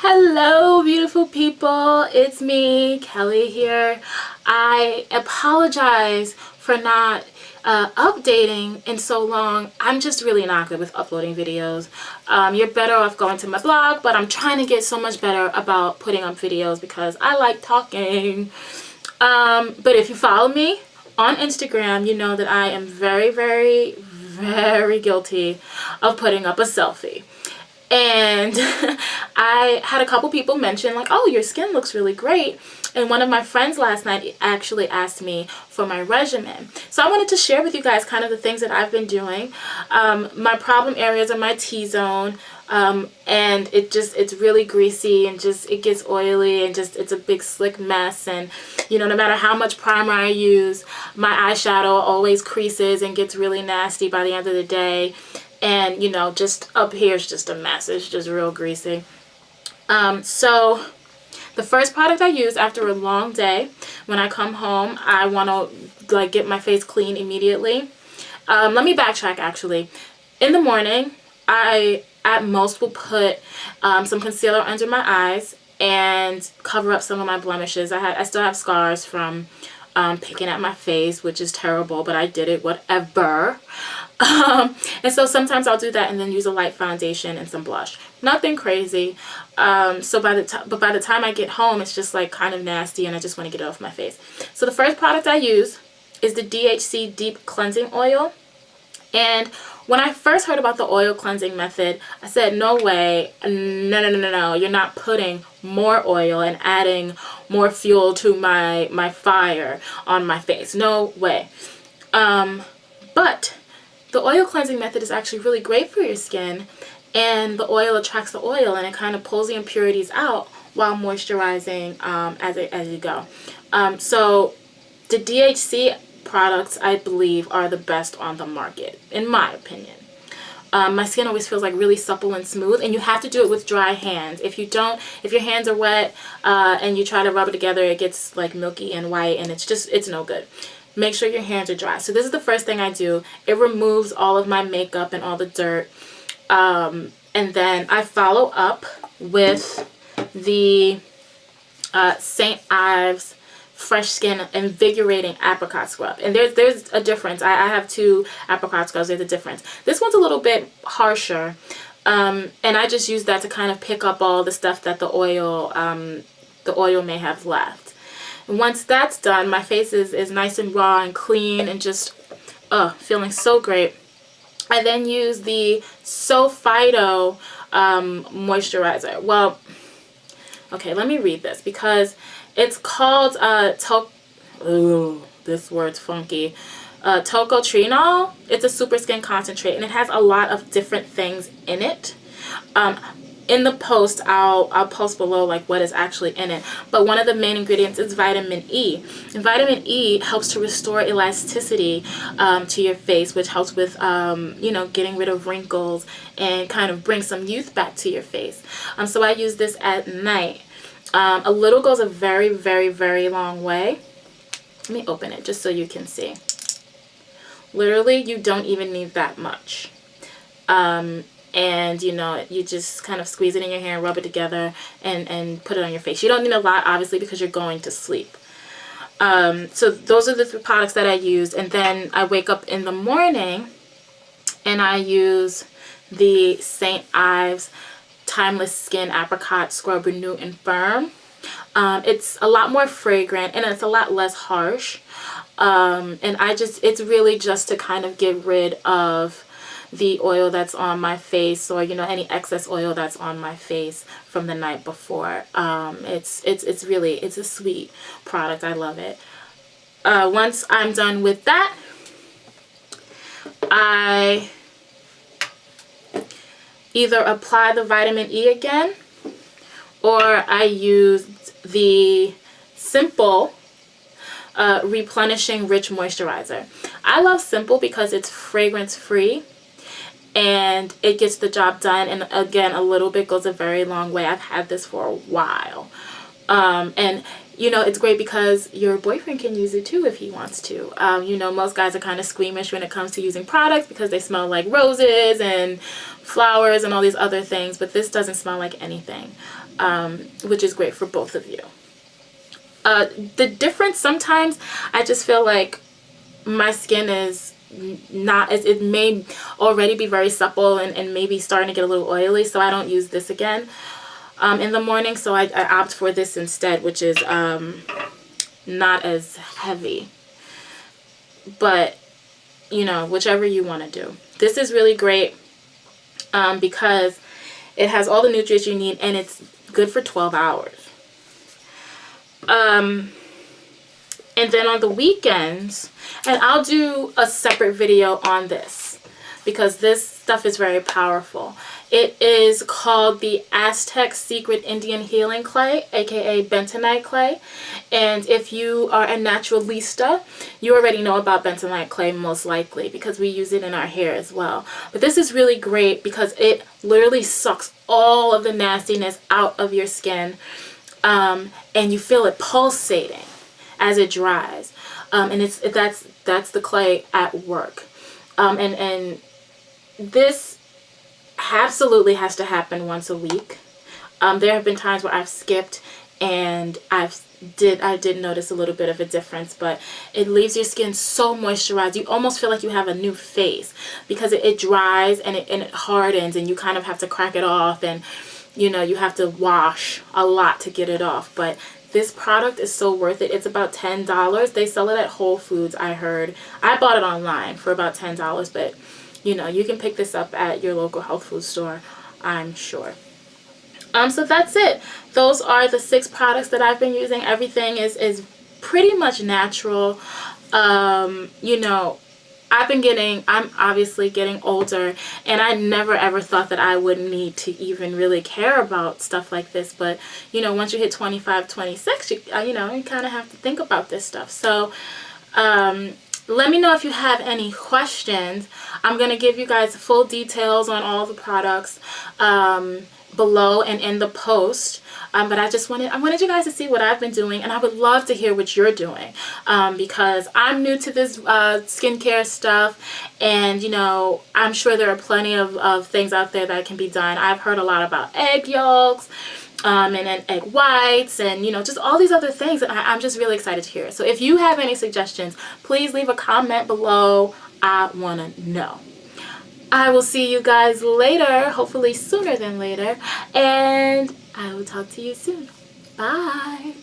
Hello, beautiful people. It's me, Kelly here. I apologize for not updating in so long. I'm just really not good with uploading videos. You're better off going to my blog, but I'm trying to get so much better about putting up videos because I like talking. But if you follow me on Instagram, you know that I am very, very, very guilty of putting up a selfie. And I had a couple people mention like, oh, your skin looks really great. And one of my friends last night actually asked me for my regimen. So I wanted to share with you guys kind of the things that I've been doing. My problem areas are my T-zone. And it's really greasy and it gets oily and it's a big slick mess. And, no matter how much primer I use, my eyeshadow always creases and gets really nasty by the end of the day. And, just up here is just a mess. It's just real greasy. So the first product I use after a long day, when I come home, I want to get my face clean immediately. Let me backtrack actually. In the morning, I at most will put some concealer under my eyes and cover up some of my blemishes. I still have scars from picking at my face, which is terrible, but I did it, whatever. And so sometimes I'll do that and then use a light foundation and some blush. Nothing crazy. So by the time I get home, it's just kind of nasty and I just want to get it off my face. So the first product I use is the DHC Deep Cleansing Oil. And when I first heard about the oil cleansing method, I said, no way, no, you're not putting more oil and adding more fuel to my fire on my face. No way. But the oil cleansing method is actually really great for your skin, and the oil attracts the oil and it kind of pulls the impurities out while moisturizing as you go. So the DHC products, I believe, are the best on the market, in my opinion. My skin always feels really supple and smooth, and you have to do it with dry hands. If your hands are wet and you try to rub it together, it gets milky and white, and it's no good. Make sure your hands are dry. So this is the first thing I do. It removes all of my makeup and all the dirt. And then I follow up with the St. Ives Fresh Skin Invigorating Apricot Scrub. And there's a difference. I have two apricot scrubs. There's a difference. This one's a little bit harsher. And I just use that to kind of pick up all the stuff that the oil may have left. And once that's done, my face is nice and raw and clean and just feeling so great. I then use the So Phyto moisturizer. Well, okay, let me read this because it's called this word's funky. Tocotrienol. It's a super skin concentrate and it has a lot of different things in it. In the post, I'll post below what is actually in it. But one of the main ingredients is vitamin E. And vitamin E helps to restore elasticity to your face, which helps with getting rid of wrinkles and kind of bring some youth back to your face. So I use this at night. A little goes a very, very, very long way. Let me open it just so you can see. Literally, you don't even need that much. And you just kind of squeeze it in your hair and rub it together and put it on your face. You don't need a lot, obviously, because you're going to sleep. So those are the three products that I use. And then I wake up in the morning and I use the St. Ives Timeless Skin Apricot Scrub Renew and Firm. It's a lot more fragrant and it's a lot less harsh. And it's really just to kind of get rid of the oil that's on my face, or any excess oil that's on my face from the night before. It's a sweet product. I love it. Once I'm done with that, I either apply the vitamin E again, or I use the Simple Replenishing Rich Moisturizer. I love Simple because it's fragrance free and it gets the job done, and again, a little bit goes a very long way. I've had this for a while. And you know, it's great because your boyfriend can use it too if he wants to. You know, most guys are kind of squeamish when it comes to using products because they smell like roses and flowers and all these other things, but this doesn't smell like anything, which is great for both of you. The difference, sometimes I just feel like my skin is not as, it may already be very supple and maybe starting to get a little oily, so I don't use this again in the morning. So I opt for this instead, which is not as heavy, but you know, whichever you want to do. This is really great because it has all the nutrients you need and it's good for 12 hours. And then on the weekends, and I'll do a separate video on this because this stuff is very powerful. It is called the Aztec Secret Indian Healing Clay, aka bentonite clay. And if you are a naturalista, you already know about bentonite clay most likely because we use it in our hair as well. But this is really great because it literally sucks all of the nastiness out of your skin, and you feel it pulsating as it dries, and that's the clay at work, and this absolutely has to happen once a week. There have been times where I've skipped and I did notice a little bit of a difference, but it leaves your skin so moisturized. You almost feel like you have a new face because it dries and it hardens, and you kind of have to crack it off, and you know, you have to wash a lot to get it off. But this product is so worth it. It's about $10. They sell it at Whole Foods, I heard. I bought it online for about $10, but you know, you can pick this up at your local health food store, I'm sure. So that's it. Those are the 6 products that I've been using. Everything is pretty much natural. You know, I'm obviously getting older, and I never ever thought that I would need to even really care about stuff like this. But, you know, once you hit 25, 26, you know, you kind of have to think about this stuff. So, let me know if you have any questions. I'm going to give you guys full details on all the products below and in the post. But I wanted you guys to see what I've been doing, and I would love to hear what you're doing, because I'm new to this skincare stuff, and you know, I'm sure there are plenty of things out there that can be done. I've heard a lot about egg yolks, and then egg whites, and you know, just all these other things, and I'm just really excited to hear it. So if you have any suggestions, please leave a comment below. I want to know. I will see you guys later, hopefully sooner than later, and I will talk to you soon. Bye.